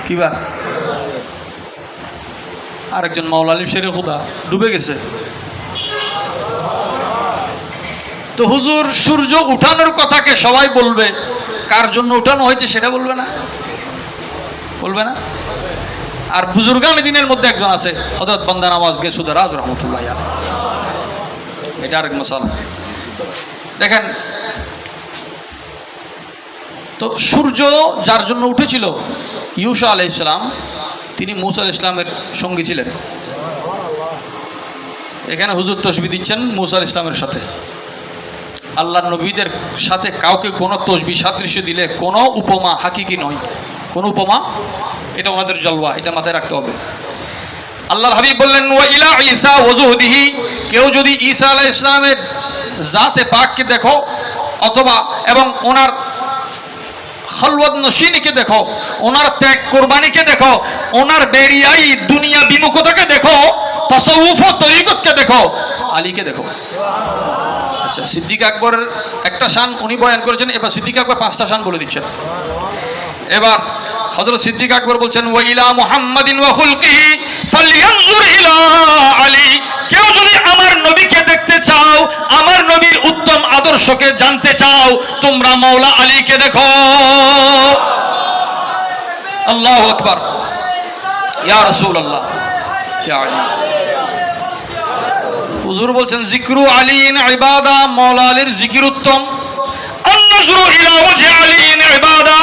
কিবা আরেকজন মাওলা আলী শেরে খুদা ডুবে গেছে। তো হুজুর সূর্য উঠানোর কথাকে সবাই বলবে, কার জন্য উঠানো হয়েছে সেটা বলবে না, বলবে না। আর বুজুর্গানে দিনের মধ্যে একজন আছে হযরত বান্দা নওয়াজ গেসুদারাজ রহমতুল্লাহ আলাইহি, এটা আরেক মাসালা। দেখেন তো সূর্য যার জন্য উঠেছিল ইউসা আলাইহিস সালাম, তিনি মূসা আলাইহিস সালামের সঙ্গী ছিলেন। এখানে হুজুর তসবিহ দিচ্ছেন মূসা আলাইহিস সালামের সাথে। আল্লাহর নবীদের সাথে কাউকে কোনো তসবিহ সাদৃশ্য দিলে কোনো উপমা হাকিকি নয়, কোনো উপমা, এটা ওনাদের জলওয়া, এটা মাথায় রাখতে হবে। আল্লাহর হাবিব বললেন ওয়া ইলা ঈসা ওয়াজুহদিহি, কেউ যদি ঈসা আলাইহিস সালামের জাতে পাককে দেখো অথবা এবং ওনার খলওয়াত নশীনিকে দেখো, ওনার ত্যাগ কোরবানিকে দেখো, ওনার বেরিয়াই দুনিয়া বিমুখতাকে দেখো, তাসাউফ ও তরিকতকে দেখো, আলীকে দেখো। আচ্ছা, সিদ্দিক আকবরের একটা শান উনি বয়ান করেছেন, এবার সিদ্দিক আকবর 5টা শান বলে দিচ্ছেন। এবার হযরত সিদ্দিক আকবর বলছেন ওয়া ইলা মুহাম্মাদিন ওয়া খুলকিহি ফালইয়ানজুর ইলা আলী, কেউ যদি আমার নবীকে দেখতে চাও, আমার নবীর উত্তম আদর্শকে জানতে চাও, তোমরা মাওলা আলীকে দেখো। আল্লাহু আকবার, ইয়া রাসূলুল্লাহ, ইয়া আলী। হুজুর বলছেন জিকরু আলীন ইবাদা, মাওলা আলীর জিকির উত্তম। আন-নজরু ইলা ওয়াজহি আলীন ইবাদা,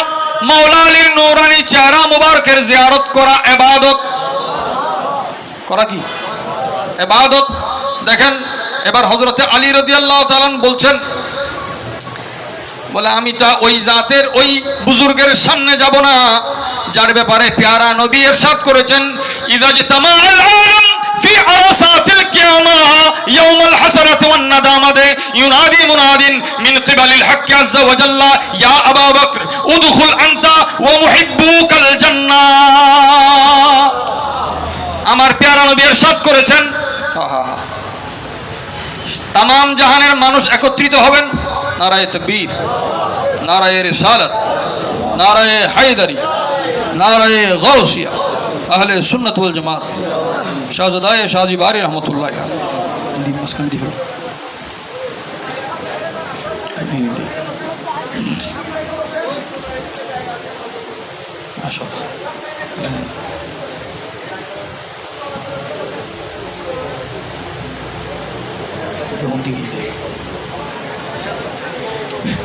মাওলা আলীর নূরানি চেহারা মুবারকের জিয়ারত করা ইবাদত। করা কি? ইবাদত। দেখেন এবার হযরতে আলী রাদিয়াল্লাহু তাআলা বলছেন, বলে আমি তা ওই জাতের ওই বুজুর্গের সামনে যাব না যার ব্যাপারে প্যারা নবী ইরশাদ করেছেন ইযা জাতামাল আলাম ফি আরাসাতিল কিয়ামা ইয়াউমাল হাসরাতি ওয়ান নাদামাতি ইউনাদি মুনাদিন মিন কিবালিল হক আযজা ওয়া জাল্লা ইয়া আবু বকর উদখুল আনতা ওয়া মুহিব্বুকাল জান্নাহ। আমার প্যারা নবী ইরশাদ করেছেন তামাম জাহানের মানুষ একত্রিত হবেন, নারায়ে তাকবীর, নারায়ে রিসালাত, নারায়ে হায়দারি, নারায়ে গাউসিয়া, আহলে সুন্নাত ওয়াল জামাত, শাহজাদায়ে শাহজি বারি রহমাতুল্লাহ আলাইহি। মাসখানে দি ফেলো মাশাআল্লাহ।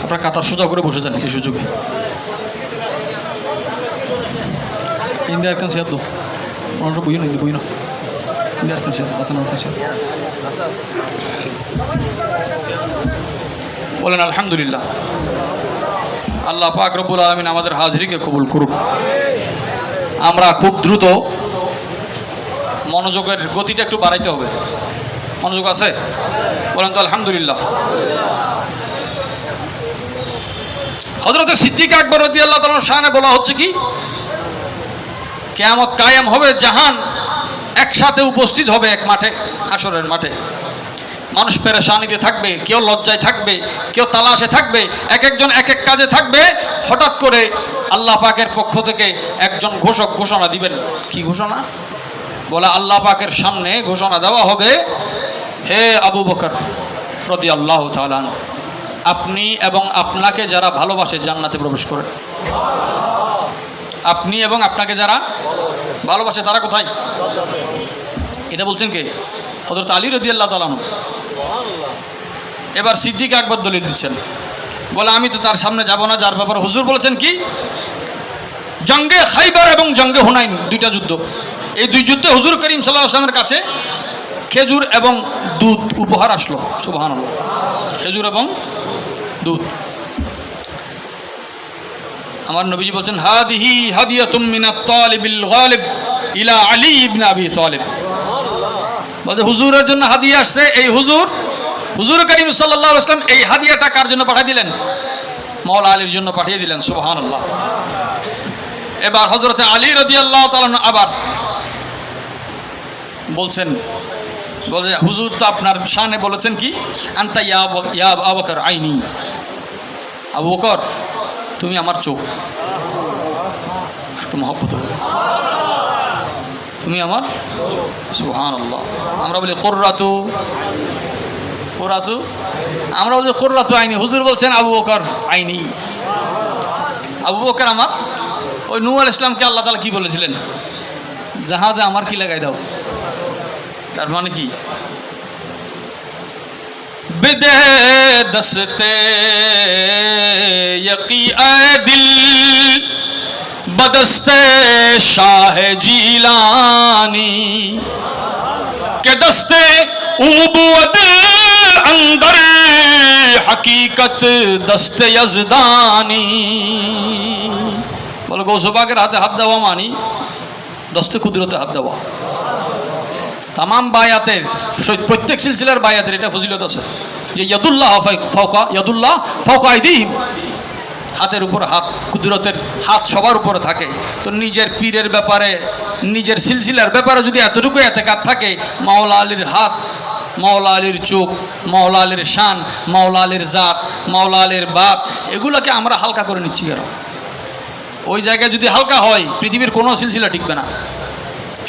আপনার কাতার সোজা করে বসে যান এই সুযোগে। ইন্ডিয়ার কাছে এত ওনারা বই না, বই না, ইন্ডিয়ার কাছে আছেন, ওর কাছে বলেন আলহামদুলিল্লাহ। আল্লাহ পাক রব্বুল আলামিন আমাদের হাজিরিকে কবুল করুন। আমরা খুব দ্রুত, মনোযোগের গতিটা একটু বাড়াইতে হবে। মনোযোগ আছে? বলেন তো আলহামদুলিল্লাহ। হযরত সিদ্দিক আকবর রাদিয়াল্লাহু তাআলার শানে বলা হচ্ছে কি, কিয়ামত কায়েম হবে, জাহান একসাথে উপস্থিত হবে এক মাঠে, হাসরের মাঠে। মানুষ পেরেশানিতে থাকবে, কেউ লজ্জায় থাকবে, কেউ তালাশে থাকবে, এক একজন এক এক কাজে থাকবে। হঠাৎ করে আল্লাহ পাকের পক্ষ থেকে একজন ঘোষক ঘোষণা দিবেন। কি ঘোষণা? বলে আল্লাহ পাকের সামনে ঘোষণা দেওয়া হবে, হে আবু বকর রাদিয়াল্লাহু তাআলা, আপনি এবং আপনাকে যারা ভালোবাসে জান্নাতে প্রবেশ করেন। আপনি এবং আপনাকে যারা ভালোবাসে তারা কোথায়? এটা বলছেন কে? হযরত আলী রাদিয়াল্লাহু তাআলা। এবার সিদ্দিক আকবর দলিল দিচ্ছেন, বলে আমি তো তার সামনে যাব না যার ব্যাপারে হুজুর বলেছেন কি, জঙ্গে খাইবার এবং জঙ্গে হুনাইন, দুইটা যুদ্ধ। এই দুই যুদ্ধে হুজুর করিম সাল্লাল্লাহু আলাইহি ওয়াসাল্লামের কাছে খেজুর এবং দুধ উপহার আসলো। সুবহানাল্লাহ, খেজুর এবং দুধ। আমার নবীজি বলছেন হাদিহি হাদিয়াতুম মিনাত তালিবিল গালিব ইলা আলী ইবনে আবি তালিব। বলে হুজুরের জন্য হাদিয়া আসছে। এই হুজুর করিম সাল্লাল্লাহু আলাইহি ওয়াসাল্লাম এই হাদিয়াটা কার জন্য পাঠিয়ে দিলেন? মাওলা আলীর জন্য পাঠিয়ে দিলেন। সুবহানাল্লাহ। এবার হযরত আলী রাদিয়াল্লাহু তাআলা আবার বলছেন, বলে হুজুর তো আপনার শানে বলেছেন কি, আনতা ইয়া আবু বকর আইনি, আবু বকর তুমি আমার চোখ। তো মহব্বত বলে তুমি আমার সুবহানাল্লাহ। আমরা বলি কুররাতু কুররাতু, আমরা বলি কুররাতু আইনি। হুজুর বলছেন আবু বকর আইনি। আবু বকর আমার। ওই নূহ আলাইহিস সালামকে আল্লাহ তাআলা কি বলেছিলেন? জাহাজে আমার কি লাগাই দাও। তার মানে কি? বিদে দস্তে ইয়াকি আ দিল बदस्ते शाह जीलानी के दस्ते उबूद अंदर हकीकत दस्ते यजदानी। বলো গৌসবাগের হাতে হাত দেওয়া মানি দস্তে কুদরতে হাত দেওয়া। তামাম বায়াতের প্রত্যেক সিলসিলার বায়াতের এটা ফজিলত আছে যে ইয়াদুল্লাহ ফাওকা আইদিহিম, হাতের উপর হাত, কুদরতের হাত সবার উপরে থাকে। তো নিজের পীরের ব্যাপারে, নিজের সিলসিলার ব্যাপারে যদি এতটুকু এতেকাদ থাকে, মাওলা আলীর হাত, মাওলা আলীর চোখ, মাওলা আলীর শান, মাওলা আলীর জাত, মাওলা আলীর বাত, এগুলোকে আমরা হালকা করে নিচ্ছি কেন? ওই জায়গায় যদি হালকা হয় পৃথিবীর কোনো সিলসিলা টিকবে না।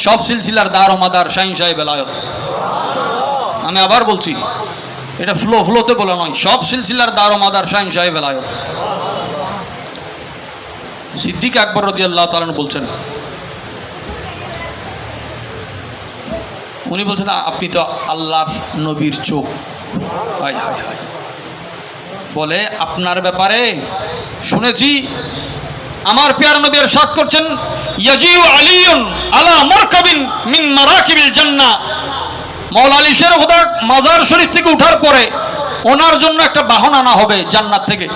সব সিলসিলার দার ও মাদার শাহিন সাহেব বেলায়ত। আমি আবার বলছি, এটা ফ্লোতে বলা নয়, সব সিলসিলার দার ও মাদার শাহিন সাহেব বেলায়ত। সিদ্দিক আকবর রাদিয়াল্লাহু তাআলা বলছেন, উনি বলছেন আপনি তো আল্লাহর নবীর চোখ। হায় হায় হায়। বলে আপনার ব্যাপারে শুনেছি আমার প্যারা নবী ইরশাদ করছেন, ইয়াজিউ আলিয়ুন আলা মারকাবিন মিন মারাকিবিল জান্নাহ। মাওলা আলী শের খোদা মাজার শরীফ থেকে ওঠার পরে ওনার জন্য একটা বাহন আনা হবে জান্নাত থেকে।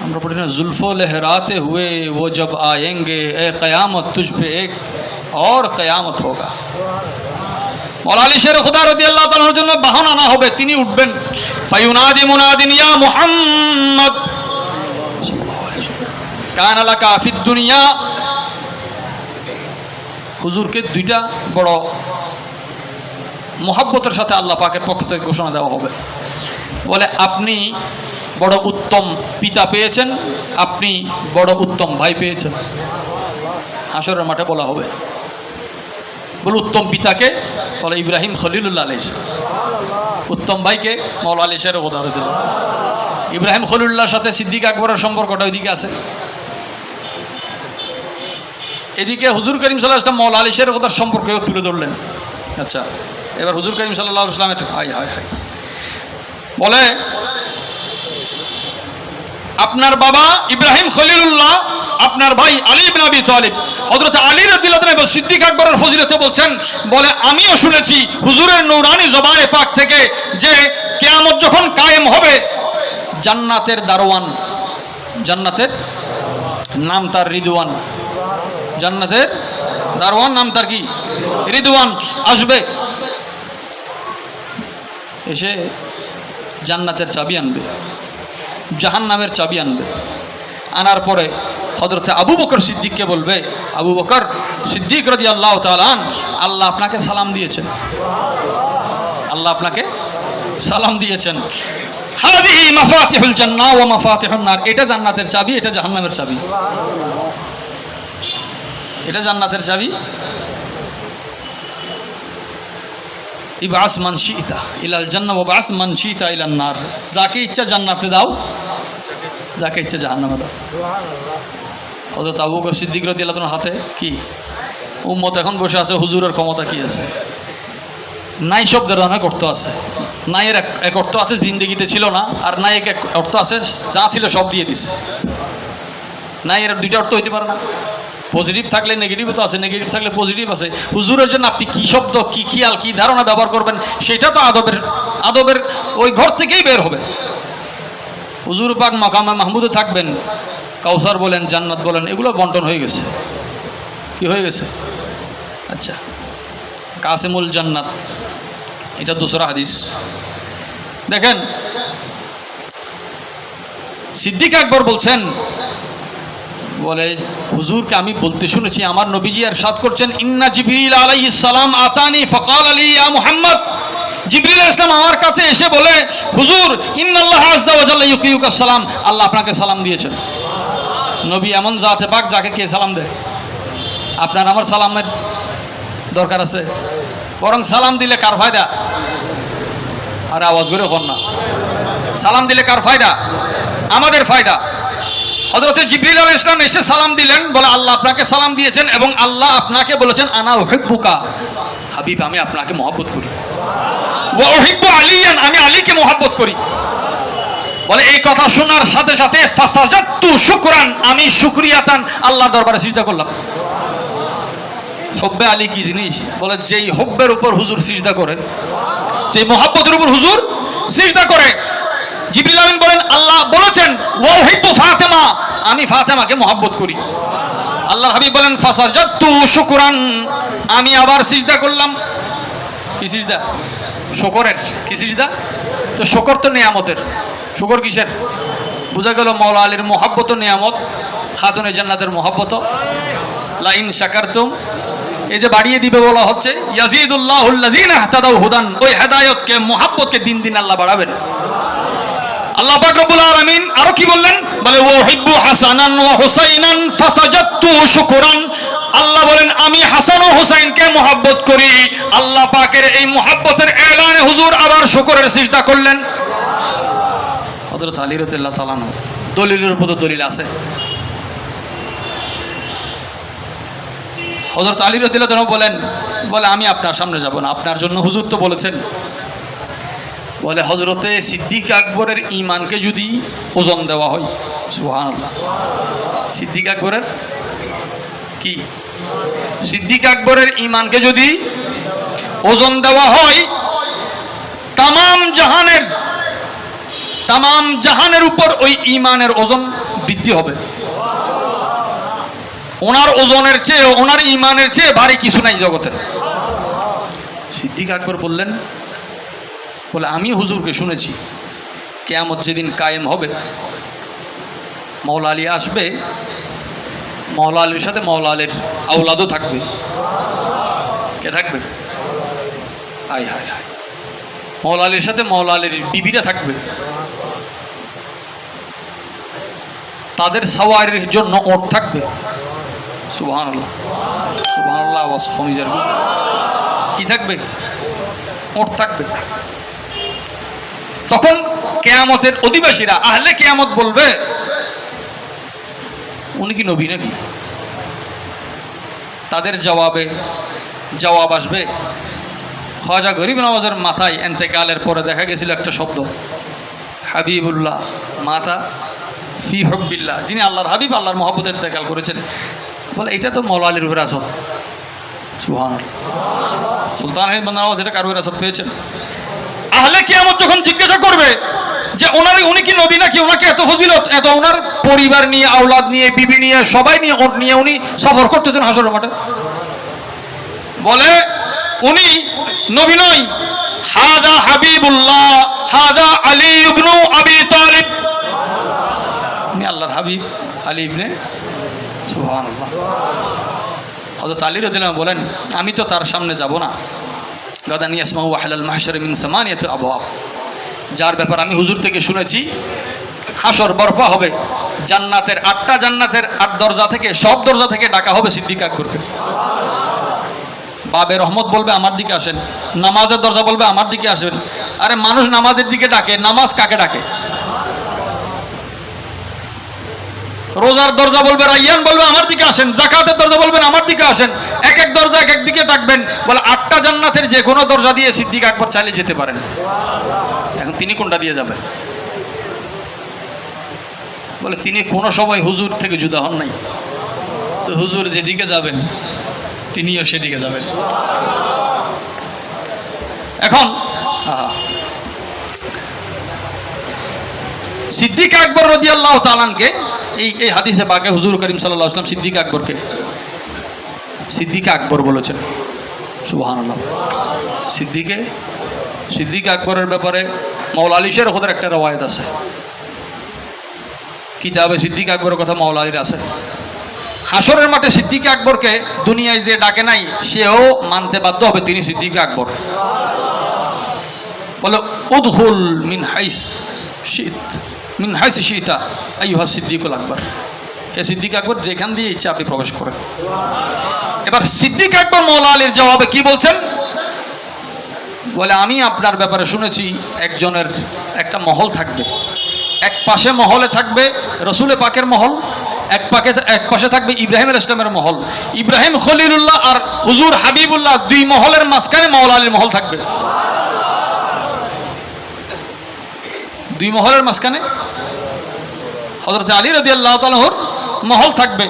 আমরা পড়ি না, जुल्फो लहराते हुए वो जब आएंगे ए क़यामत तुझ पे एक और क़यामत होगा। मौला अली शेर खुदा রাদিয়াল্লাহু তাআলার জন্য বাহন আনা হবে, তিনি উঠবেন। ফায়ুনাদি মুনাদিন ইয়া মুহাম্মদ কানা লাকা ফিদ দুনিয়া। হুজুরকে দুইটা বড় মোহাব্বতের সাথে আল্লাহ পাকের পক্ষ থেকে ঘোষণা দেওয়া হবে। বলে আপনি বড় উত্তম পিতা পেয়েছেন, আপনি বড় উত্তম ভাই পেয়েছেন। হাসরের মাঠে বলা হবে। বলে উত্তম পিতাকে? বলে ইব্রাহিম খলিলুল্লাহ আলাইহিস। উত্তম ভাইকে? মাওলা আলী শের খোদা রাদিয়াল্লাহু তাআলা। ইব্রাহিম খলিলুল্লাহর সাথে সিদ্দিক আকবরের সম্পর্কটা ওইদিকে আছে। এদিকে হুজুর করিম সাল্লাল্লাহু আলাইহি ওয়াসাল্লাম মাওলা আলী শের খোদার সম্পর্কেও তুলে ধরলেন। আচ্ছা, এবার হুজুর করিম সাল্লাল্লাহু আলাইহি ওয়াসাল্লামের হায় হায় হায়। বলে আপনার বাবা ইব্রাহিম খলিলুল্লাহ, আপনার ভাই আলী ইবনে আবি তালিব, হযরত আলী রাদিয়াল্লাহু তাআলা এবং সিদ্দিক আকবরের ফজিলতে বলছেন, বলে আমিও শুনেছি হুজুরের নূরানি জবানে পাক থেকে যে কিয়ামত যখন কায়েম হবে, জান্নাতের দারওয়ান, জান্নাতের নাম তার রিদওয়ান, জান্নাতের দারওয়ান নাম তার কি? রিদওয়ান আসবে, এসে জান্নাতের চাবি আনবে, জাহান্নামের চাবি আনবে। আনার পরে হযরত আবু বকর সিদ্দিককে বলবে, আবু বকর সিদ্দিক রাদিয়াল্লাহু তাআলা আল্লাহ আপনাকে সালাম দিয়েছেন, আল্লাহ আপনাকে সালাম দিয়েছেন। হাযিহি মাফাতিহুল জান্নাহ ওয়া মাফাতিহুন নার। এটা জান্নাতের চাবি, এটা জাহান্নামের চাবি। এটা জান্নাতের চাবি। ইবাস মান শিতা ইলাল জান্নাহ ওয়া বাস মান শিতা ইলান নার। যাকে ইচ্ছা জান্নাতে দাও, যাকে ইচ্ছা জাহান্নামে দাও। হযরত আবু বকর সিদ্দিক রাদিয়াল্লাহু তাআলার হাতে কি? উম্মত এখন বসে আছে, হুজুরের ক্ষমতা কি আছে? নাই শব্দের অনেক অর্থ আছে। নাইয়ের এক অর্থ আছে জিন্দেগিতে ছিল না, আর নাই এক অর্থ আছে যা ছিল সব দিয়ে দিছে। নাইয়ের দুইটা অর্থ হইতে পারে না। পজিটিভ থাকলে নেগেটিভ তো আছে, নেগেটিভ থাকলে পজিটিভ আছে। হুজুরের জন্য আপনি কি শব্দ, কি খেয়াল, কি ধারণা ব্যবহার করবেন, সেটা তো আদবের ওই ঘর থেকেই বের হবে। হুজুর পাক মাকামে মাহমুদে থাকবেন, কাউসার বলেন, জান্নাত বলেন, এগুলো বন্টন হয়ে গেছে। কি হয়ে গেছে? আচ্ছা, কাসিমুল জান্নাত, এটা দুসরা হাদিস। দেখেন সিদ্দিক আকবর বলছেন, বলে হুজুরকে আমি বলতে শুনেছি, আমার নবীজি ইরশাদ করছেন, ইন্না জিবরিল আলাইহিস সালাম আতানি ফাকাল আলী ইয়া মুহাম্মদ। জিবরিল আলাইহিস সালাম আমার কাছে এসে বলে, হুজুর ইন্নাল্লাহ আযজা ওয়া জাল্লা ইউকিউকাস সালাম, আল্লাহ আপনাকে সালাম দিয়েছেন। নবী এমন জাতে পাক যাকে কে সালাম দেয়? আপনার আমার সালামের দরকার আছে? বরং সালাম দিলে কার ফায়দা? আর আওয়াজ করে কর না। সালাম দিলে কার ফায়দা? আমাদের ফায়দা। হযরত জিবরিল আলাইহিস সালাম এসে সালাম দিলেন, বলে আল্লাহ আপনাকে সালাম দিয়েছেন এবং আল্লাহ আপনাকে বলেছেন আনা উহিব্বুকা, হাবিব আমি আপনাকে মহব্বত করি। ওয়া উহিব্বু আলিয়ান, আমি আলীকে মহব্বত করি। বলে এই কথা শোনার সাথে সাথে ফাসাজাতু শুকরান, আমি শুকরিয়াতান আল্লাহর দরবারে সিজদা করলাম। হুব্বে আলী কি জিনিস? বলে যেই হুব্বের উপর হুজুর সিজদা করে, যেই মহব্বতের উপর হুজুর সিজদা করে। জিবরিল আমিন বলেন আল্লাহ বলেছেন ওয়া উহিব্বু ফাতেমা, আমি ফাতেমাকে মহব্বত করি। আল্লাহর হাবিব বলেন ফাসাজাতু শুকরান, আমি আবার সিজদা করলাম। কি সিজদা? শুকরের। কি সিজদা? তো শুকর তো নিয়ামতের। শুকর কিসের? বোঝা গেল মাওলা আলীর মহব্বত নিয়ামত, খাতুনে জান্নাতের মহব্বত। লা ইন শাকারতুম, এই যে বাড়িয়ে দিবে বলা হচ্ছে, ইয়াজিদুল্লাহুল লাযিনা ইহতাদাউ হুদান, ওই হেদায়েতকে মহব্বতকে দিন দিন আল্লাহ বাড়াবেন। আল্লাহ পাক রব্বুল আলামিন আরো কি বললেন? বলে ওয়াহিব্বু হাসানান ওয়া হুসাইনান ফাসাজাতু শুকরান, আল্লাহ বলেন আমি হাসান ও হুসাইনকে মহব্বত করি। আল্লাহ পাকের এই মহব্বতের এলানে হুজুর আবার শুকরের সিজদা করলেন। হযরত আলী রাদিয়াল্লাহু তাআলা আনহু, দলিলের উপর দলিল আছে। হযরত আলী রাদিয়াল্লাহু তাআলা বলেন, বলে আমি আপনার সামনে যাব না, আপনার জন্য হুজুর তো বলেছেন। বলে হযরতে সিদ্দিক আকবরের ঈমানকে যদি ওজন দেওয়া হয়, সুবহানাল্লাহ, সিদ্দিক আকবরের কি? সিদ্দিক আকবরের ঈমানকে যদি ওজন দেওয়া হয়, তামাম জাহানের উপর ওই ঈমানের ওজন বৃদ্ধি হবে। ওনার ওজনের চেয়ে, ওনার ঈমানের চেয়ে ভারী কিছু নাই জগতে। সিদ্দিক আকবর বললেন, বলে আমি হুজুরকে শুনেছি কিয়ামত যেদিন কায়েম হবে, মাওলা আলী আসবে, মাওলা আলীর সাথে মাওলা আলীর আওলাদও থাকবে। কে থাকবে? হায় হায় হায়, মাওলা আলীর সাথে মাওলা আলীর বিবিরা থাকবে। তাদের সাওয়ারির জন্য ওট থাকবে। সুবহানাল্লাহ, সুবহানাল্লাহ, ওয়াস খমিজার কি থাকবে? ওট থাকবে। তখন কিয়ামতের অধিবাসীরা, আহলে কিয়ামত বলবে উনি কি নবী নাকি? তাদের জবাব আসবে, খাজা গরিব নওয়াজের মাথায় ইন্তেকালের পরে দেখা গেছিল একটা শব্দ, হাবিবুল্লাহ মাতা ফি হুব্বিল্লাহ, যিনি আল্লাহর হাবিব, আল্লাহর মহব্বতে ইন্তেকাল করেছেন। বলে এটা তো মাওলা আলীর বিরাসত। সুবহানাল্লাহ, সুলতান আহমদ নওয়াজ এটা কার বিরাসত পেয়েছেন? আহলে কিয়ামত যখন জিজ্ঞাসা করবে যে উনি কি নবী নাকি, ওনাকে এত ফজিলত, এত ওনার পরিবার নিয়ে, আওলাদ নিয়ে, বিবি নিয়ে, সবাই নিয়ে, ওট নিয়ে উনি সফর করতেছেন হাসরের মাঠে, বলে উনি নবী নয়, হাদা হাবিবুল্লাহ, হাদা আলী ইবনু আবি তালিব, উনি আল্লাহর হাবিব আলী ইবনে। সুবহানাল্লাহ। হযরত আলী রাদিয়াল্লাহু বলেন আমি তো তার সামনে যাব না। গাদান ইয়াসমাউ আহলাল মাহশার মিন সামানিয়াতি আবওয়াব, যার ব্যাপার আমি হুজুর থেকে শুনেছি হাসর বরপা হবে, জান্নাতের 8টা জান্নাতের 8 দরজা থেকে, সব দরজা থেকে ডাকা হবে সিদ্দিক আকবরকে। বাবে রহমত বলবে আমার দিকে আসেন, নামাজের দরজা বলবে আমার দিকে আসেন। আরে মানুষ নামাজের দিকে ডাকে, নামাজ কাকে ডাকে? রোজার দরজা বলবে রাইয়ান, বলবে আমার দিকে আসেন। যাকাতের দরজা বলবেন আমার দিকে আসেন। এক এক দরজা এক এক দিকে ডাকবেন। বলে 8টা জান্নাতের যে কোনো দরজা দিয়ে সিদ্দিক আকবর চালিয়ে যেতে পারেন। এখন তিনি কোনটা দিয়ে যাবেন? বলে তিনি কোনো সময় হুজুর থেকে জুদা হন নাই, তো হুজুর যেদিকে যাবেন তিনিও সেদিকে যাবেন। এখন সিদ্দিক আকবর রাদিয়াল্লাহু তাআলা আনকে এই হাদিসে পাকে হুজুর করিম সাল্লাল্লাহু আলাইহি ওয়াসাল্লাম সিদ্দিক আকবরকে সিদ্দিক আকবর বলেছেন। সুবহানাল্লাহ। সিদ্দিক আকবরের ব্যাপারে মাওলা আলী শরীফের একটা রওয়ায়াত আছে, কিতাবে সিদ্দিক আকবরের কথা মাওলা আলীর আছে। হাসরের মাঠে সিদ্দিক আকবরকে দুনিয়ায় যে ডাকে নাই সেও মানতে বাধ্য হবে তিনি সিদ্দিক আকবর। বলে উদখুল মিন হাইস শিত, মিন হাইস শিতা আইয়ুহা সিদ্দিকুল আকবর, এ সিদ্দিক আকবর যেখান দিয়ে ইচ্ছা আপনি প্রবেশ করেন। এবার সিদ্দিক আকবর মওলা আলীর জবাবে কি বলছেন? বলে আমি আপনার ব্যাপারে শুনেছি একজনের একটা মহল থাকবে, এক পাশে মহলে থাকবে রসুলে পাকের মহল, এক পাশে থাকবে ইব্রাহিম আলাইহিস সালামের মহল। ইব্রাহিম খলিলুল্লাহ আর হুজুর হাবিবুল্লাহ দুই মহলের মাঝখানে মওলা আলীর মহল থাকবে। দুই মহলের মাঝখানে হযরত আলী রাদিয়াল্লাহু তাআলার মহল থাকবে।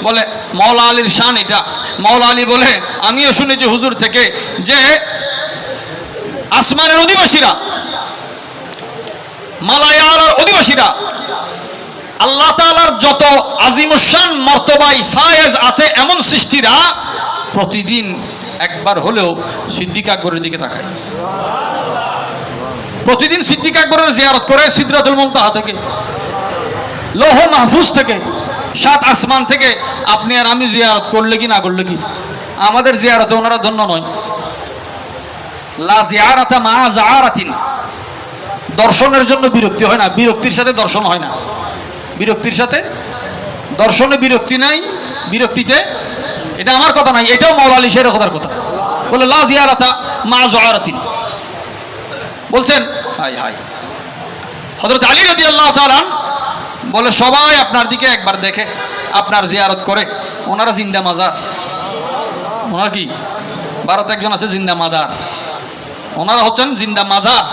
বলে মওলা আলীর শান এটা। মওলা আলী বলে আমিও শুনেছি হুজুর থেকে যে আসমানের অধিবাসীরা, মালায়ার অধিবাসীরা, আল্লাহ তাআলার যত আজিমুশান মর্তবায় ফায়েজ আছে এমন সৃষ্টিরা প্রতিদিন একবার হলেও সিদ্দিক আকবরের দিকে তাকায়। প্রতিদিন সিদ্দিক আকবরের জিয়ারত করে সিদরাতুল মুনতাহা থেকে, লৌহ মাহফুজ থেকে, সাত আসমান থেকে। আপনি আর আমি জিয়ারত করলে কি না করলে কি, আমাদের জিয়ারতে ওনারা ধন্য নয়। লা জিয়ারাতা মা জাআরাতিন, দর্শনের জন্য বিরক্তি হয় না, বিরক্তির সাথে দর্শন হয় না। বিরক্তির সাথে দর্শনে বিরক্তি নাই, বিরক্তিতে, এটা আমার কথা নাই, এটাও মওলা আলী শেরের কথার কথা। বলে লা জিয়ারাতা মা জাআরাতিন বলছেন। হাই হাই, হযরত আলী রাদিয়াল্লাহু তাআলা বলে সবাই আপনার দিকে একবার দেখে, আপনার জিয়ারত করে। ওনারা জিন্দা মাজার, ওনার কি ভারতে একজন আছে জিন্দা মাজার, ওনারা হচ্ছেন জিন্দা মাজার।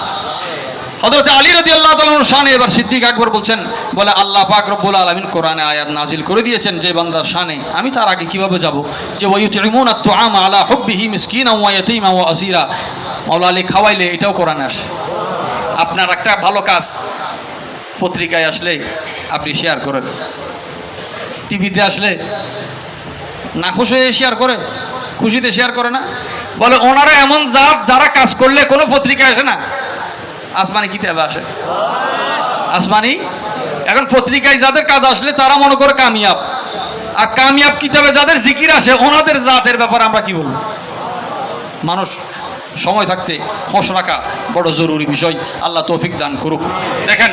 হযরত আলী রাদিয়াল্লাহু তাআলার শানে এবার সিদ্দিক আকবর বলছেন, বলে আল্লাহ পাক রব্বুল আলামিন কোরআনে আয়াত নাজিল করে দিয়েছেন যে বান্দার শানে, আমি তার আগে কিভাবে যাব, যে ওয়ায়ুতিমুনা আত-তুআমা আলা হুব্বিহি মিসকিনান ওয়া ইয়াতীমা ওয়া আসীরা। মওলা আলী খাওয়াইলে এটাও কোরআনে আসে। আপনার একটা ভালো কাজ পত্রিকায় আসলে আপনি শেয়ার করেন, টিভিতে আসলে নাখুশ হয়ে শেয়ার করে, খুশিতে শেয়ার করে না। বলে ওনারা এমন জাত যারা কাজ করলে কোনো পত্রিকায় আসে না, আসমানি কিতাবে আসে। আসমানি এখন পত্রিকায় যাদের কাজ আসলে তারা মনে করে কামিয়াব, আর কামিয়াব কিতাবে যাদের জিকির আসে ওনাদের জাতের ব্যাপারে আমরা কি বলবো? মানুষ সময় থাকতে হোশ রাখা বড় জরুরি বিষয়। আল্লাহ তৌফিক দান করুক। দেখেন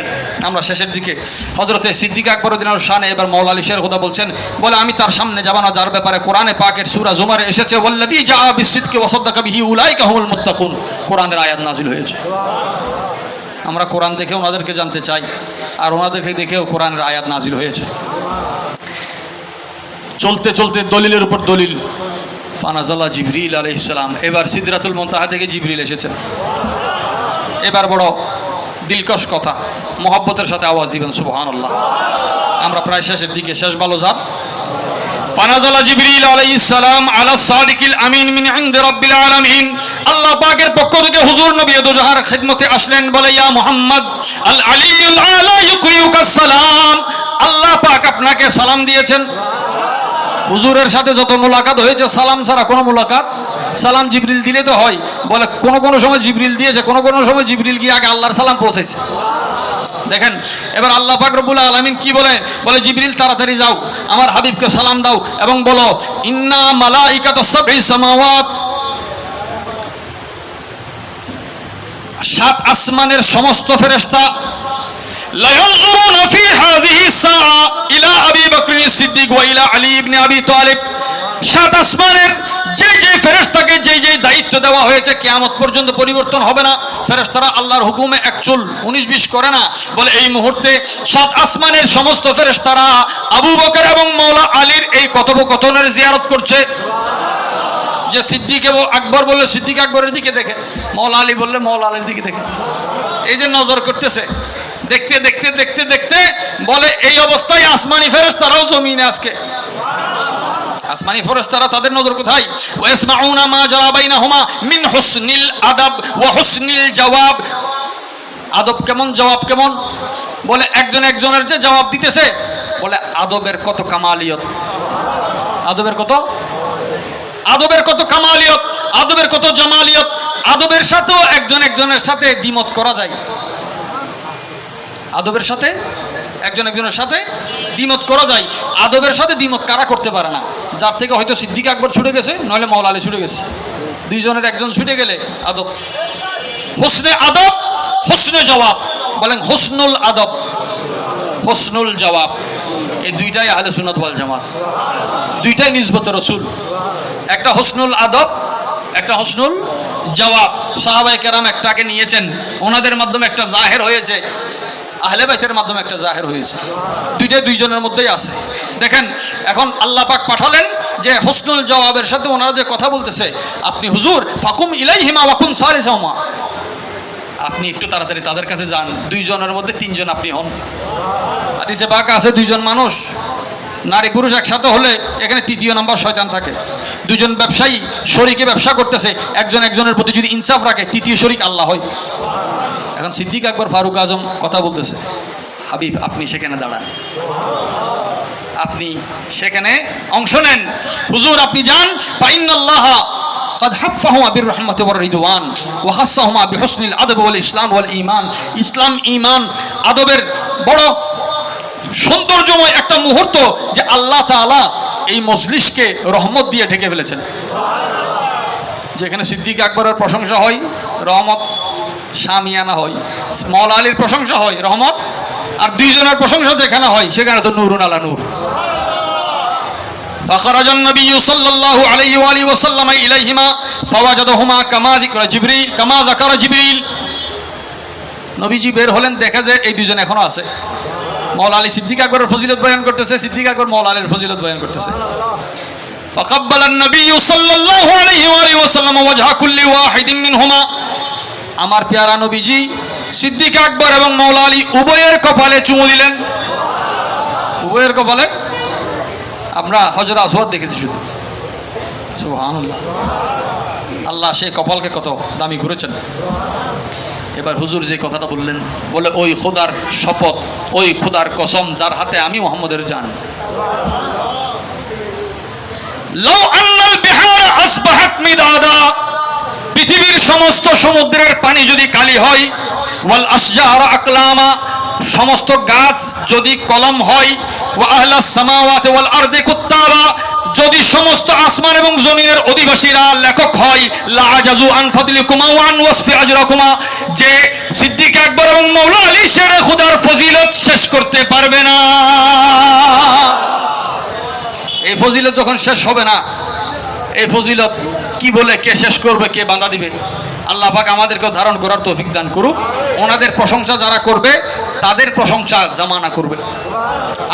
আমরা শেষের দিকে হযরতে সিদ্দিক আকবর রাদিয়াল্লাহু শানে এবার মওলা আলী শের কথা বলছেন। বলে আমি তার সামনে যাব না যার ব্যাপারে কোরআনে পাকের সূরা জুমারে এসেছে ওয়াল্লাযী জাআ বিস-সিদকি ওয়া সাদ্দাকা বিহি উলাইকা হুমুল মুত্তাকুন, কোরআনের আয়াত নাজিল হয়েছে। আমরা কোরআন দেখে ওনাদেরকে জানতে চাই, আর ওনাদেরকে দেখেও কোরআনের আয়াত নাজিল হয়েছে। চলতে চলতে দলিলের উপর দলিল, ফানাজালা জিবরিল আলাইহিস সালাম। এবার সিদরাতুল মুনতাহা থেকে জিবরিল এসেছেন। এবার বড় দিলকশ কথা, মহব্বতের সাথে আওয়াজ দিবেন সুবহানাল্লাহ। আমরা প্রায় শেষের দিকে, শেষ ভালো যাক। ফানাজালা জিবরিল আলাইহিস সালাম আলা সাদিকিল আমিন মিন ইনদি রাব্বিল আলামিন। আল্লাহ পাকের পক্ষ থেকে হুজুর নবী দুজাহার খিদমতে আসলেন। বলে ইয়া মুহাম্মদ আল আলিয়ুল আলা ইউকরিউকাস সালাম, আল্লাহ পাক আপনাকে সালাম দিয়েছেন। হুজুরের সাথে যত মোলাকাত হয়েছে সালাম ছাড়া কোনো মোলাকাত, সালাম জিবরিল দিলে তো হয়। বলে কোন সময় জিবরিল দিয়েছে, কোন সময় জিবরিল গিয়ে আগে আল্লাহর সালাম পৌঁছেছে। দেখেন এবার আল্লাহ পাক রব্বুল আলামিন কি বলে? বলে জিবরিল তাড়াতাড়ি যাও, আমার হাবিবকে সালাম দাও এবং বলো ইন্না মালাইকাতাস সাবঈ সামাওয়াত, সাত আসমানের সমস্ত ফেরেশতা লা ইয়ানজুরুনা ফি হাযিহি সাআ ইলা আবি বকর সিদ্দিক ওয়া ইলা আলী ইবনে আবি তালিব। সাত আসমানের যে ফেরেশতাকে যে দায়িত্ব দেওয়া হয়েছে কিয়ামত পর্যন্ত পরিবর্তন হবে না। ফেরেশতারা আল্লাহর হুকুমে একচুল 19-20 করে না। বলে এই মুহূর্তে সাত আসমানের সমস্ত ফেরেশতারা আবু বকর এবং মাওলা আলীর এই কথোপকথনের জিয়ারত করছে। যে সিদ্দিক আকবর বললে সিদ্দিক আকবরের দিকে দেখে, মাওলা আলী বললে মাওলা আলীর দিকে দেখে, এই যে নজর করতেছে। দেখতে দেখতে দেখতে দেখতে বলে এই অবস্থায় আসমানি ফেরেশতারাও জমিনে আজকে। আসমানি ফেরেশতারা তাদের নজর কোথায়? ওয়াসমাউনা মা জারা বাইনাহুমা মিন হুসনিল আদাব ওয়া হুসনিল জবাব। আদব কেমন, জবাব কেমন? বলে একজন একজনের যে জবাব দিতেছে, বলে আদবের কত কামালিয়ত, আদবের কত কামালিয়ত, আদবের কত জামালিয়ত। আদবের সাথেও একজন একজনের সাথে দ্বিমত করা যায়। আদবের সাথে একজন একজনের সাথে দ্বিমত করা যায়। আদবের সাথে দ্বিমত কারা করতে পারে না? যার থেকে হয়তো সিদ্দিক আকবর ছুটে গেছে, নইলে মাওলা আলী ছুটে গেছে। দুইজনের একজন ছুটে গেলে আদব, হুসনে আদব, হুসনে জবাব। বলেন হুসনুল আদব, হুসনুল জবাব। এই দুইটাই আহলে সুন্নাত ওয়াল জামাত, দুইটাই নিসবত রাসূল। একটা হুসনুল আদব, একটা হুসনুল জবাব। সাহাবায়ে কেরাম একটাকে নিয়েছেন, ওনাদের মাধ্যমে একটা জাহের হয়েছে, আহলে বাইতের মাধ্যমে একটা জাহের হয়েছে। দুইটাই দুইজনের মধ্যেই আছে। দেখেন এখন আল্লাহ পাক পাঠালেন যে হুসনুল জবাবের সাথে ওনারা যে কথা বলতেছে, আপনি হুজুর ফাকুম ইলাইহিমা ওয়াকুম সালিসাহুমা, আপনি একটু তাড়াতাড়ি তাদের কাছে যান, দুইজনের মধ্যে তিনজন আপনি হন। হাদিসে পাক আছে দুইজন মানুষ নারী পুরুষ একসাথে হলে এখানে তৃতীয় নাম্বার শয়তান থাকে। দুজন ব্যবসায়ী শরীকে ব্যবসা করতেছে, একজন একজনের প্রতি যদি ইনসাফ রাখে, তৃতীয় শরীক আল্লাহ হয়। এখন সিদ্দিক আকবর ফারুক আজম কথা বলতেছে, হাবিব আপনি সেখানে দাঁড়ান, আপনি সেখানে অংশ নেন। হুজুর আপনি যান, ফাইনাল্লাহ قد حفهما بالرحمة والرضوان وخصهما بحسن الأدب والإسلام والإيمان। ইসলাম ঈমান আদবের বড় সৌন্দর্যময় একটা মুহূর্ত যে আল্লাহ তাআলা এই মজলিসকে রহমত দিয়ে ঢেকে ফেলেছেন। যেখানে সিদ্দিক আকবরের প্রশংসা হয় রহমত শামিয়ানা হয়, মাওলা আলীর প্রশংসা হয় রহমত, আর দুইজনের প্রশংসা যেখানে হয় সেখানে তো নূরুন আলা নূর। فخرج النبي صلى الله عليه وآله وسلم إليهما فوجدهما كما ذكر جبريل। নবীজি বের হলেন, দেখা যায় এই দুইজন এখনো আছে। মাওলা আলী সিদ্দিক আকবরের ফজিলত বয়ান করতেছে, সিদ্দিক আকবর মাওলা আলীর ফজিলত বয়ান করতেছে। فقبل النبي صلى الله عليه وآله وسلم وجه كل واحد منهما। আমার প্যারা নবীজি সিদ্দিক আকবর এবং মাওলা আলী উভয়ের কপালে চুমু দিলেন। উভয়ের কপালে। আমরা হজর আসওয়াদ দেখেছি শুধু, সুবহানাল্লাহ। আল্লাহ সেই কপালকে কত দামি করেছেন। এবার হুজুর যে কথাটা বললেন, বলে ওই খোদার শপথ, ওই খোদার কসম যার হাতে আমি মুহাম্মদের জান, লাউ আন্নাল বিহার আসবাহাত মিদাদা, পৃথিবীর সমস্ত সমুদ্রের পানি যদি কালি হয়, ওয়াল আশজার আকলামা, সমস্ত গাছ যদি কলম হয়, ওয়া আহলাস সামাওয়াতি ওয়াল আরদি কুত্তাবা, যদি সমস্ত আসমান এবং জমিনের অধিবাসীরা লেখক হয়, লা আজাজু আন ফাদলিকুমা ওয়া আন ওয়াসফি আজরাকুমা, যে সিদ্দিক আকবর এবং মাওলা আলী শেরে খুদার ফজিলত শেষ করতে পারবে না। এই ফজিলত যখন শেষ হবে না, এই ফজিলত কি বলে কে শেষ করবে, কে বাঁধা দিবে? আল্লাহ পাক আমাদেরকে ধারণ করার তৌফিক দান করুক। ওনাদের প্রশংসা যারা করবে তাদের প্রশংসা জামানা করবে।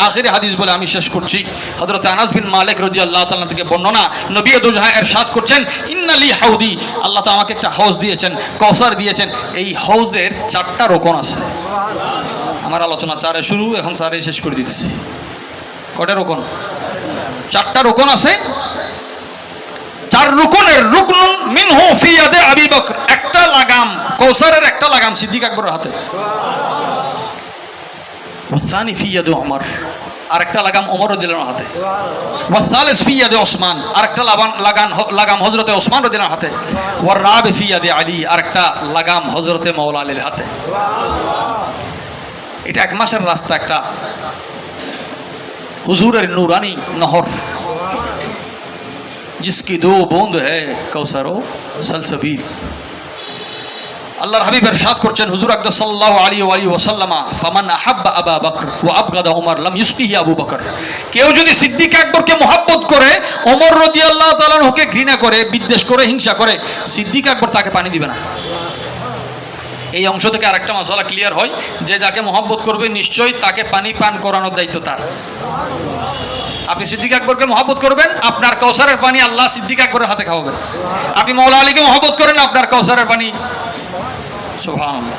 আখিরে হাদিস বলে আমি শেষ করছি। হযরত আনাস বিন মালিক রাদিয়াল্লাহু তাআলা থেকে বর্ণনা, নবী দু জাহান ইরশাদ করছেন, ইন্নালি হাউদি, আল্লাহ তো আমাকে একটা হাউজ দিয়েছেন, কাউসার দিয়েছেন। এই হাউজের 4টা রোকন আছে। আমার আলোচনা 4-এ শুরু, এখন 4-এ শেষ করে দিতেছি। কয়টা রোকন? 4টা রোকন আছে। 4 রুকনের রুকনুন মিনহু ফি ইয়াদে আবি বকর, একটা লাগাম, কাউসারের একটা লাগাম সিদ্দিক আকবরের হাতে। ওয়াসানি ফি ইয়াদে ওমর, আরেকটা লাগাম ওমর রাদিয়াল্লাহু আনহু হাতে। ওয়াসালিস ফি ইয়াদে ওসমান, আরেকটা লাগাম হযরতে ওসমান রাদিয়াল্লাহু হাতে। ওয়ার রাবি ফি ইয়াদে আলী, আরেকটা লাগাম হযরতে মাওলা আলীর হাতে। এটা 1 মাসের রাস্তা, একটা হুজুরের নূরানি নহর, जिसकी 2 बूंद है कौसर ও সলসবিল। আল্লাহর হাবিব ইরশাদ করছেন, হুজুর আকরাম সাল্লাল্লাহু আলাইহি ওয়াসাল্লাম, ফামান আহাব্বা আবা বকর ওয়া আবগাদা উমর লাম ইউসফিহি আবু বকর, কেউ যদি সিদ্দিক আকবরকে মহব্বত করে, ওমর রাদিয়াল্লাহু তাআলা আনহুকে ঘৃণা করে, বিদ্বেষ করে, হিংসা করে, সিদ্দিক আকবর তাকে পানি দিবে না। এই অংশ থেকে আরেকটা মাসালা ক্লিয়ার হয় যে যাকে মহব্বত করবে নিশ্চয়ই তাকে পানি পান করানোর দায়িত্ব তার। আপনি সিদ্দিক আকবরকে মহব্বত করবেন, আপনার কাউসারের পানি আল্লাহ সিদ্দিক আকবরের হাতে খাওয়াবেন। আপনি মাওলা আলীকে মহব্বত করেন, আপনার কাউসারের পানি, সুবহানাল্লাহ,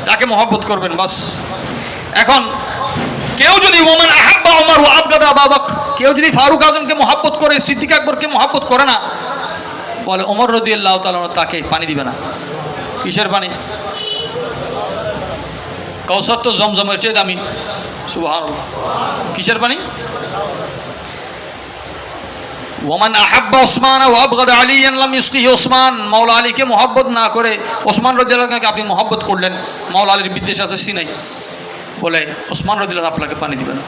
যাকে মহব্বত করবেন বাস। এখন কেউ যদি ওমান আহাব্বা ওমর ওয়া আবগাদা আবু বকর, কেউ যদি ফারুক আজমকে মহব্বত করে, সিদ্দিক আকবরকে মহব্বত করে না, বলে ওমর রাদিয়াল্লাহু তাআলা তাকে পানি দিবে না। কিসের পানি? কাউসার তো জমজমের চেয়ে দামি, সুবহানাল্লাহ। কিসের পানি? ওমান আহাব্বা ওসমান ওয়া আবগাদা আলিয়ান লাম ইউসফিহি ওসমান, মাওলা আলীকে মহব্বত না করে ওসমান রাদিয়াল্লাহু আনহুকে আপনি মহব্বত করলেন, মাওলা আলীর বিদ্বেষ আছে সিনাই, বলে ওসমান রাদিয়াল্লাহু আপনাকে পানি দিবে না।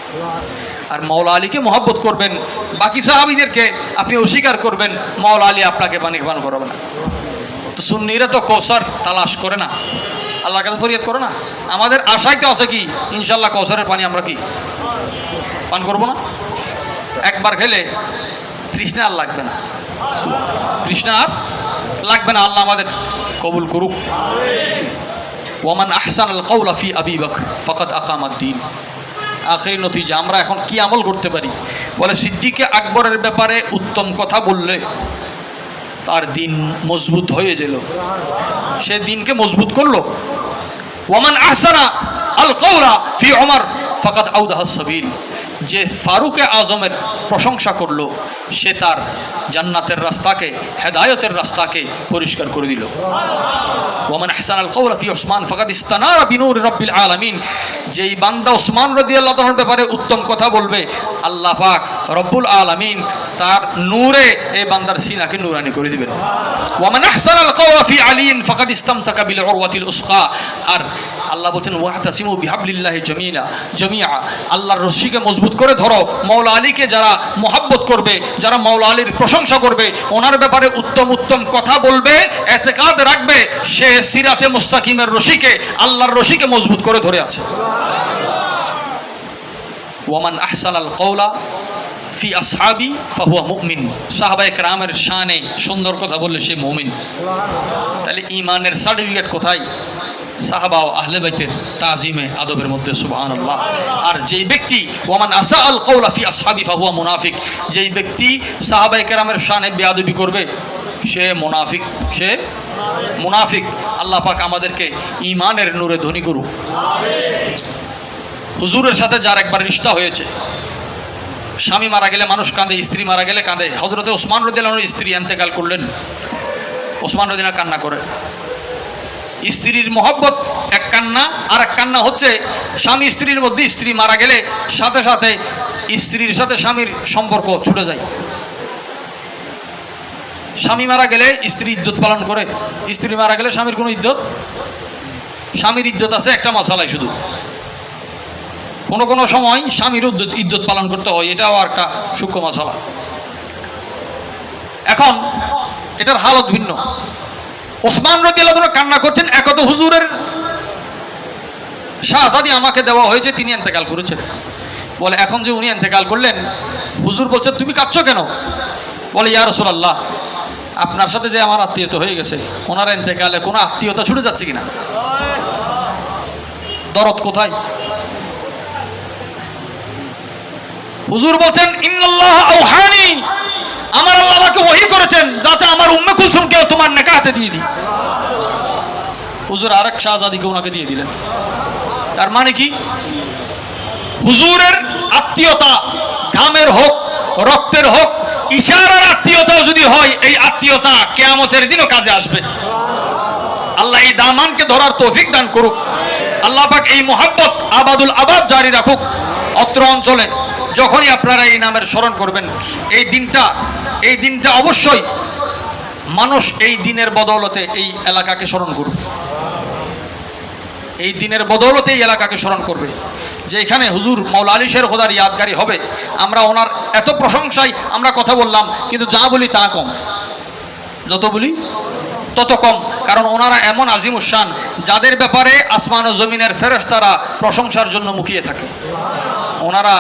আর মাওলা আলীকে মহব্বত করবেন, বাকি সাহাবীদেরকে আপনি অস্বীকার করবেন, মাওলা আলী আপনাকে পানি পান করাবে না। তো সুন্নিরা তো কাউসার তালাশ করে না, আল্লাহর কাছে ফরিয়াদ করে না। আমাদের আশাই তো আছে কি, ইনশাআল্লাহ কাউসারের পানি আমরা কি পান করবো না? একবার খেলে তৃষ্ণা আর লাগবে না, তৃষ্ণা আর লাগবে না। আল্লাহ আমাদের কবুল করুক। ওয়ামান আহসানুল কওলা ফি আবি বকর ফাকাদ আকামাদ-দ্বীন। আখেরি নতিজা আমরা এখন কি আমল করতে পারি? বলে সিদ্দিকে আকবরের ব্যাপারে উত্তম কথা বললে তার দিন মজবুত হয়ে গেল, সে দিনকে মজবুত করলো। ওয়ামান আহসানা আল কওলা ফি ওমর ফাকাদ আওদাহাস সাবিল। যে ফারুকে আজমের প্রশংসা করলো সে তার জান্নাতের রাস্তাকে, হেদায়তের রাস্তাকে পরিষ্কার করে দিল। ওয়ামান আহসানাল কওলা ফি উসমান ফাকাদ ইস্তানারা বিনূর রাব্বিল আলামিন। যেই বান্দা উসমান রাদিয়াল্লাহু তাআলার ব্যাপারে উত্তম কথা বলবে, আল্লাহ পাক রব্বুল আলামিন তার নূরে এই বান্দার সিনাকে নূরানি করে দিবেন। ওয়ামান আহসানাল কওলা ফি আলিন ফাকাদ ইসতামসাকা বিল উরওয়াতিল উসকা। আর আল্লাহ বলছেন ওয়াহতাসিমু বিহাবলিল্লাহি জামিআ। আল্লাহর রশিকে মজবুত করে ধরো। মাওলা আলীকে যারা মহব্বত করবে, যারা মাওলা আলীর প্রশংসা করবে, ওনার ব্যাপারে উত্তম উত্তম কথা বলবে, এতেকাদ রাখবে, সে সিরাতে মুস্তাকিমের রশিকে, আল্লাহর রশিকে মজবুত করে ধরে আছে। ওয়ামান আহসানাল কওলা ফি আসহাবি ফাহুয়া মুমিন। সাহাবায়ে কেরামের শানে সুন্দর কথা বললে সে মুমিন। তাহলে ঈমানের সার্টিফিকেট কোথায়? সাহাবা ও আহলে বাইতের তাজিমে আদবের মধ্যে, সুবহানাল্লাহ। আর যেই ব্যক্তি ওয়ামান আসা আল কওলা ফি আসহাবি ফাহুয়া মুনাফিক, যেই ব্যক্তি সাহাবায়ে কেরামের শানে বেয়াদবি করবে সে মুনাফিক, সে মুনাফিক। আল্লাহ পাক আমাদেরকে ঈমানের নূরে ধনী করুক। হুজুরের সাথে যার একবার রিশতা হয়েছে, স্বামী মারা গেলে মানুষ কাঁদে, স্ত্রী মারা গেলে কাঁদে। হযরতে ওসমান রাদিয়াল্লাহু আনহু স্ত্রী ইন্তেকাল করলেন, ওসমান রাদিয়াল্লাহু কান্না করে। স্ত্রীর মহব্বত এক কান্না, আর এক কান্না হচ্ছে স্বামী স্ত্রীর মধ্যে স্ত্রী মারা গেলে সাথে সাথে স্ত্রীর সাথে স্বামীর সম্পর্ক ছুটে যায়। স্বামী মারা গেলে স্ত্রী ইজ্জত পালন করে, স্ত্রী মারা গেলে স্বামীর কোনো ইজ্জত, স্বামীর ইজ্জত আছে একটা মশালায় শুধু। কোনো কোনো সময় স্বামীর ইজ্জত পালন করতে হয়, এটাও একটা সূক্ষ্ম মশালা। এখন এটার হালত ভিন্ন। ওসমান রাদিয়াল্লাহু আনহু কান্না করছেন, একত হুজুরের শাহজাদি আমাকে দেওয়া হয়েছে, তিনি ইন্তেকাল করেছেন। বলে এখন যে উনি ইন্তেকাল করলেন, হুজুর বলছেন তুমি কাঁদছো কেন? বলে ইয়া রাসূলুল্লাহ, আপনার সাথে যে আমার আত্মীয়তা হয়ে গেছে, ওনার ইন্তেকালে কোনো আত্মীয়তা ছুটে যাচ্ছে কিনা, দরদ কোথায়? হুজুর বলছেন ইন্নাল্লাহ আওহানি, আমার আল্লাহ আমাকে ওহী করেছেন যাতে আমার উম্মে কুলসুমকে তোমার নেকাহতে দিয়ে দিই। হুজুর আরেক শাহজাদিকে ওনাকে দিয়ে দিলেন। তার মানে কি? হুজুরের আত্মীয়তা ঘামের হোক, রক্তের হোক, ইশারার আত্মীয়তাও যদি হয়, এই আত্মীয়তা কিয়ামতের দিনও কাজে আসবে। আল্লাহ এই দামানকে ধরার তৌফিক দান করুক। আল্লাহ পাক এই মোহাব্বত আবাদুল আবাদ জারি রাখুক। অত্র অঞ্চলে যখনই আপনারা এই নামের স্মরণ করবেন, এই দিনটা অবশ্যই মানুষ এই দিনের বদৌলতে এই এলাকাকে স্মরণ করবে। এই দিনের বদৌলতে এই এলাকাকে স্মরণ করবে যে এখানে হুজুর মাওলা আলী শের খোদার ইয়াদগারি হবে। আমরা ওনার এত প্রশংসায় আমরা কথা বললাম, কিন্তু যা বলি তা কম, যত বলি তত কম। কারণ ওনারা এমন আজিমুশান যাদের ব্যাপারে আসমান ও জমিনের ফেরেশতারা প্রশংসার জন্য মুখিয়ে থাকে। ওনারা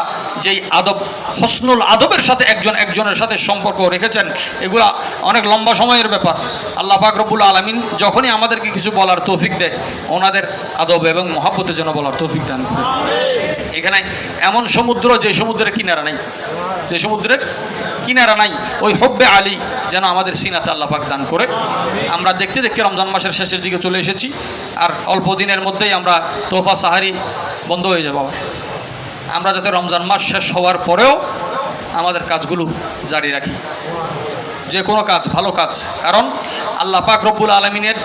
যেই আদব, হসনুল আদবের সাথে একজনের সাথে সম্পর্ক রেখেছেন, এগুলা অনেক লম্বা সময়ের ব্যাপার। আল্লাহ পাক রব্বুল আলামিন যখনই আমাদেরকে কিছু বলার তৌফিক দেয়, ওনাদের আদব এবং মহব্বতের জন্য বলার তৌফিক দান করে। এখানে এমন সমুদ্র যে সমুদ্রের কিনারা নাই, যে সমুদ্রের কিনারা নাই, ওই হব্বে আলী যেন আমাদের সিনাতে আল্লাহ পাক দান করে। আমরা দেখতে দেখতে রমজান মাসের শেষের দিকে চলে এসেছি, আর অল্প দিনের মধ্যেই আমরা তোহফা সাহারি বন্ধ হয়ে যাবো। আমরা যাতে রমজান মাস শেষ হওয়ার পরেও আমাদের কাজগুলো জারি রাখি, যে কোনো কাজ, ভালো কাজ। কারণ আল্লাহ পাক রব্বুল আলমিনের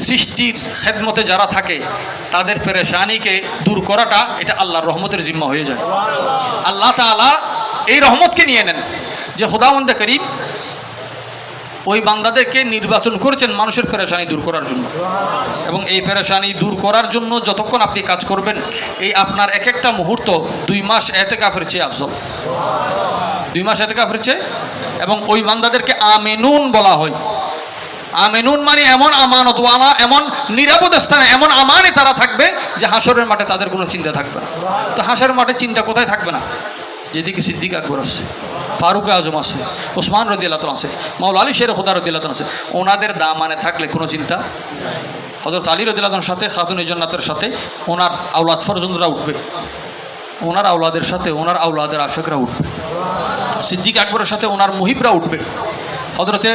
সৃষ্টির খেদমতে যারা থাকে তাদের পেরেশানিকে দূর করাটা এটা আল্লাহর রহমতের জিম্মা হয়ে যায়। আল্লাহ তাআলা এই রহমতকে নিয়ে নেন যে খোদাবন্দে করিম ওই বান্দাদেরকে নির্বাচন করেছেন মানুষের পেরেশানি দূর করার জন্য। এবং এই পেরেশানি দূর করার জন্য যতক্ষণ আপনি কাজ করবেন, এই আপনার এক একটা মুহূর্ত 2 মাস এতেকাফের চেয়ে আফজল, 2 মাস এতেকাফের চেয়ে। এবং ওই বান্দাদেরকে আমেনুন বলা হয়। আমেনুন মানে এমন আমানতওয়ালা, এমন নিরাপদ স্থানে, এমন আমানে তারা থাকবে যে হাসরের মাঠে তাদের কোনো চিন্তা থাকবে না। তো হাসরের মাঠে চিন্তা কোথায় থাকবে না? যেদিকে সিদ্দিক আকবর আছে, ফারুক আজম আছে, ওসমান রাদিয়াল্লাহু তাআলা আছে, মাওলা আলী শের খুদা রাদিয়াল্লাহু তাআলা আছে, ওনাদের দামানে থাকলে কোনো চিন্তা। হযরত আলী রাদিয়াল্লাহু তাআলার সাথে খাতুনে জান্নাতের সাথে ওনার আওলাদ ফরজন্দরা উঠবে, ওনার আওলাদের সাথে ওনার আওলাদের আশেকরা উঠবে, সিদ্দিক আকবরের সাথে ওনার মুহিবরা উঠবে। হযরতে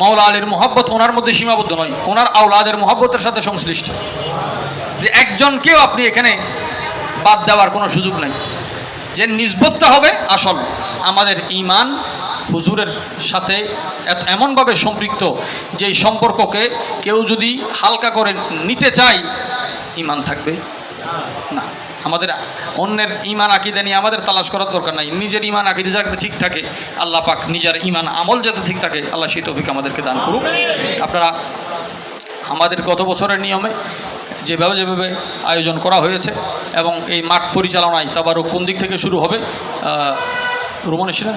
মাওলা আলীর মোহাব্বত ওনার মধ্যে সীমাবদ্ধ নয়, ওনার আওলাদের মোহাব্বতের সাথে সংশ্লিষ্ট, যে একজনকেও আপনি এখানে বাদ দেওয়ার কোনো সুযোগ নাই। যে নিসবতটা হবে আসল, আমাদের ঈমান হুজুরের সাথে এমনভাবে সম্পৃক্ত যে এই সম্পর্ককে কেউ যদি হালকা করে নিতে চায় ঈমান থাকবে না। আমাদের অন্যের ঈমান আকীদা নিয়ে আমাদের তালাশ করার দরকার নাই, নিজের ঈমান আকীদা যাতে ঠিক থাকে, আল্লাহ পাক নিজের ঈমান আমল যাতে ঠিক থাকে, আল্লাহ সেই তৌফিক আমাদেরকে দান করুক। আপনারা আমাদের গত বছরের নিয়মে যেভাবে আয়োজন করা হয়েছে এবং এই মাঠ পরিচালনায় তাবারুক কোন দিক থেকে শুরু হবে, রোমান এসে না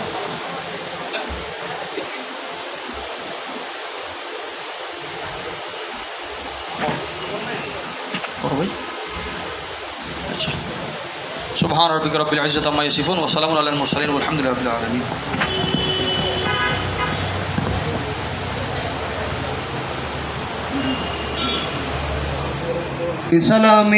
ভাই, আচ্ছা, সুবহান রাব্বিকা রাব্বিল ইজ্জাতি আম্মা ইয়াসিফুন ওয়া সালামুন আলাল মুরসালিন ওয়া আলহামদুলিল্লাহি রাব্বিল আলামিন। ইসলামী